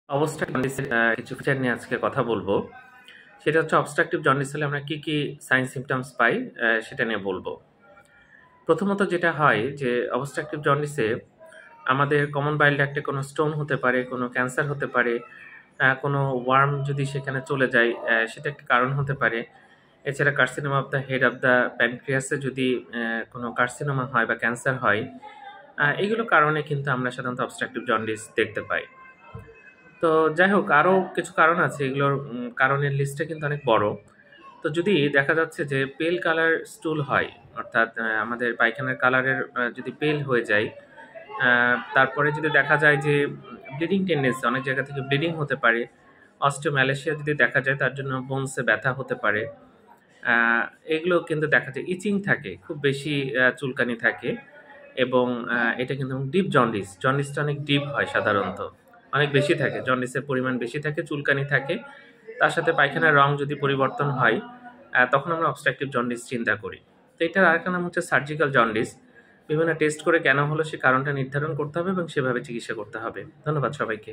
Obstructive জন্ডিসের কিছু feature নিয়ে আজকে কথা বলবো। সেটা হচ্ছে অবস্ট্রাকটিভ জন্ডিস হলে আমরা কি কি সাইন সিমটমস পাই সেটা নিয়ে বলবো। প্রথমত যেটা হয় যে অবস্ট্রাকটিভ জন্ডিসে আমাদের কমন বাইল ডাক্টে কোনো স্টোন হতে পারে, কোনো ক্যান্সার হতে পারে, কোনো ওয়ার্ম যদি সেখানে চলে যায় সেটা একটা কারণ হতে পারে। এছাড়া carcinoma of the head of the প্যানক্রিয়াসে যদি কোনো কার্সিনোমা হয় বা ক্যান্সার হয়, এগুলো কারণে কিন্তু আমরা সাধারণত অবস্ট্রাকটিভ জন্ডিস দেখতে পাই। তো যাই হোক, আরও কিছু কারণ আছে, এগুলোর কারণের লিস্টটা কিন্তু অনেক বড়। তো যদি দেখা যাচ্ছে যে পেল কালার স্টুল হয়, অর্থাৎ আমাদের পায়খানার কালারের যদি পেল হয়ে যায়, তারপরে যদি দেখা যায় যে ব্লিডিং টেন্ডেন্সি, অনেক জায়গা থেকে ব্লিডিং হতে পারে, অস্টিওম্যালেশিয়া যদি দেখা যায়, তার জন্য বোনসে ব্যথা হতে পারে, আহ, এগুলো কিন্তু দেখা যায়। ইচিং থাকে, খুব বেশি চুলকানি থাকে, এবং এটা কিন্তু ডিপ জন্ডিস, জন্ডিসটা অনেক ডিপ হয়, সাধারণত অনেক বেশি থাকে, জন্ডিসের পরিমাণ বেশি থাকে, চুলকানি থাকে, তার সাথে পায়খানার রং যদি পরিবর্তন হয়, তখন আমরা অবস্ট্রাকটিভ জন্ডিস চিন্তা করি। তো এটার আরেকটা নাম হচ্ছে সার্জিক্যাল জন্ডিস। বিভিন্ন টেস্ট করে কেন হলো সে কারণটা নির্ধারণ করতে হবে এবং সেভাবে চিকিৎসা করতে হবে। ধন্যবাদ সবাইকে।